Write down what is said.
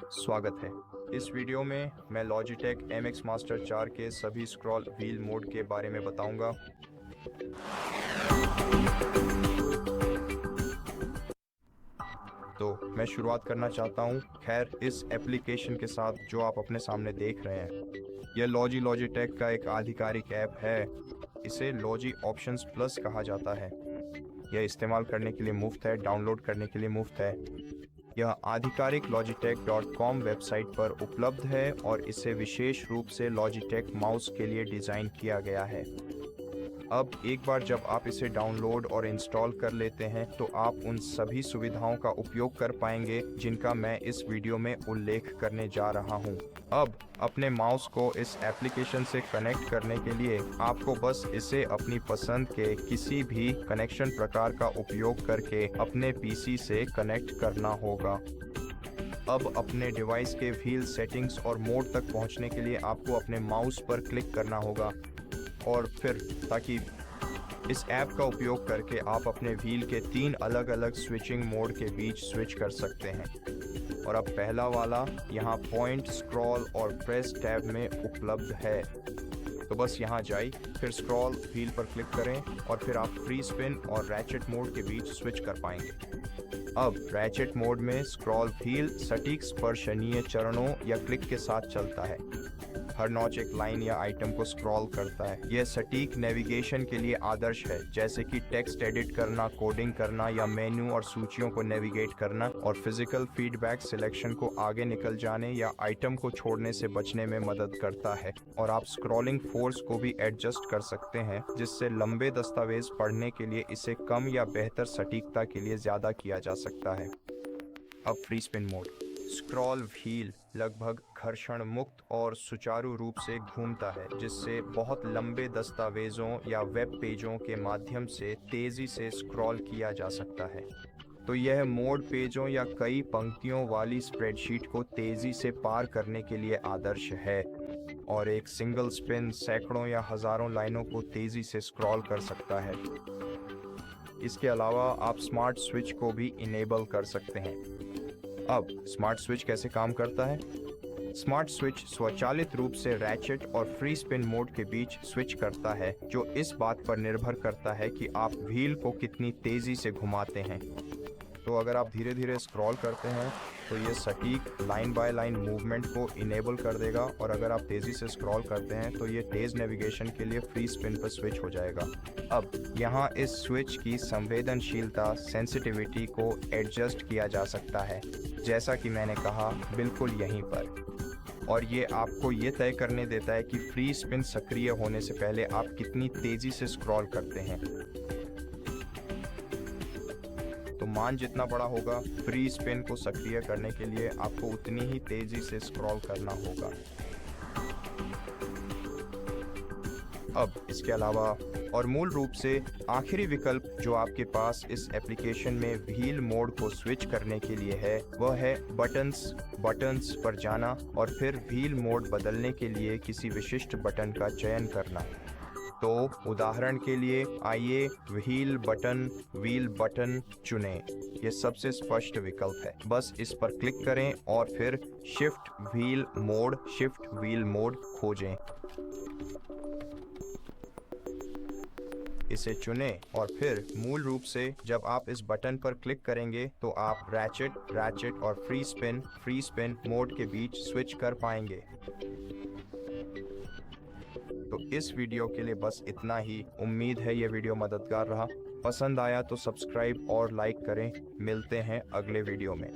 स्वागत है। इस वीडियो में मैं लॉजिटेक MX मास्टर 4 के सभी स्क्रॉल व्हील मोड के बारे में बताऊंगा। तो मैं शुरुआत करना चाहता हूं। खैर, इस एप्लीकेशन के साथ जो आप अपने सामने देख रहे हैं, यह लॉजिटेक का एक आधिकारिक ऐप है। इसे लॉजी ऑप्शंस प्लस कहा जाता है। यह इस्तेमाल करने के लिए मुफ्त है, डाउनलोड करने के लिए मुफ्त है। यह आधिकारिक logitech.com वेबसाइट पर उपलब्ध है और इसे विशेष रूप से लॉजिटेक माउस के लिए डिज़ाइन किया गया है। अब एक बार जब आप इसे डाउनलोड और इंस्टॉल कर लेते हैं तो आप उन सभी सुविधाओं का उपयोग कर पाएंगे जिनका मैं इस वीडियो में उल्लेख करने जा रहा हूं। अब अपने माउस को इस एप्लीकेशन से कनेक्ट करने के लिए आपको बस इसे अपनी पसंद के किसी भी कनेक्शन प्रकार का उपयोग करके अपने पीसी से कनेक्ट करना होगा। अब अपने डिवाइस के व्हील सेटिंग्स और मोड तक पहुंचने के लिए आपको अपने माउस पर क्लिक करना होगा और फिर ताकि इस ऐप का उपयोग करके आप अपने व्हील के 3 अलग अलग स्विचिंग मोड के बीच स्विच कर सकते हैं। और अब पहला वाला यहाँ पॉइंट, स्क्रॉल और प्रेस टैब में उपलब्ध है। तो बस यहाँ जाइए, फिर स्क्रॉल व्हील पर क्लिक करें और फिर आप फ्री स्पिन और रैचेट मोड के बीच स्विच कर पाएंगे। अब रैचेट मोड में स्क्रॉल व्हील सटीक स्पर्शनीय चरणों या क्लिक के साथ चलता है। हर नॉच एक लाइन या आइटम को स्क्रॉल करता है। यह सटीक नेविगेशन के लिए आदर्श है, जैसे कि टेक्स्ट एडिट करना, कोडिंग करना या मेन्यू और सूचियों को नेविगेट करना, और फिजिकल फीडबैक सिलेक्शन को आगे निकल जाने या आइटम को छोड़ने से बचने में मदद करता है। और आप स्क्रॉलिंग फोर्स को भी एडजस्ट कर सकते हैं, जिससे लंबे दस्तावेज पढ़ने के लिए इसे कम या बेहतर सटीकता के लिए ज्यादा किया जा सकता है। अब free spin mode. Scroll wheel लगभग घर्षण मुक्त और सुचारू रूप से घूमता है, जिससे बहुत लंबे दस्तावेजों या वेब पेजों के माध्यम से तेजी से स्क्रॉल किया जा सकता है। तो यह मोड पेजों या कई पंक्तियों वाली स्प्रेडशीट को तेजी से पार करने के लिए आदर्श है, और एक सिंगल स्पिन सैकड़ों या हजारों लाइनों को तेजी से स्क्रॉल कर सकता है। इसके अलावा आप स्मार्ट स्विच को भी इनेबल कर सकते हैं। अब स्मार्ट स्विच कैसे काम करता है? स्मार्ट स्विच स्वचालित रूप से रैचेट और फ्री स्पिन मोड के बीच स्विच करता है, जो इस बात पर निर्भर करता है कि आप व्हील को कितनी तेजी से घुमाते हैं। तो अगर आप धीरे धीरे स्क्रॉल करते हैं तो ये सटीक लाइन बाय लाइन मूवमेंट को इनेबल कर देगा, और अगर आप तेजी से स्क्रॉल करते हैं तो ये तेज नेविगेशन के लिए फ्री स्पिन पर स्विच हो जाएगा। अब यहाँ इस स्विच की संवेदनशीलता, सेंसिटिविटी को एडजस्ट किया जा सकता है, जैसा कि मैंने कहा, बिल्कुल यहीं पर। और ये आपको ये तय करने देता है कि फ्री स्पिन सक्रिय होने से पहले आप कितनी तेजी से स्क्रॉल करते हैं। तो मान जितना बड़ा होगा, फ्री स्पिन को सक्रिय करने के लिए आपको उतनी ही तेजी से स्क्रॉल करना होगा। अब इसके अलावा और मूल रूप से आखिरी विकल्प जो आपके पास इस एप्लीकेशन में व्हील मोड को स्विच करने के लिए है, वह है बटन्स पर जाना और फिर व्हील मोड बदलने के लिए किसी विशिष्ट बटन का चयन करना। तो उदाहरण के लिए आइए व्हील बटन चुनें। यह सबसे स्पष्ट विकल्प है। बस इस पर क्लिक करें और फिर शिफ्ट व्हील मोड खोजें। इसे चुनें और फिर मूल रूप से जब आप इस बटन पर क्लिक करेंगे तो आप रैचेट और फ्री स्पिन मोड के बीच स्विच कर पाएंगे। तो इस वीडियो के लिए बस इतना ही। उम्मीद है ये वीडियो मददगार रहा। पसंद आया तो सब्सक्राइब और लाइक करें। मिलते हैं अगले वीडियो में।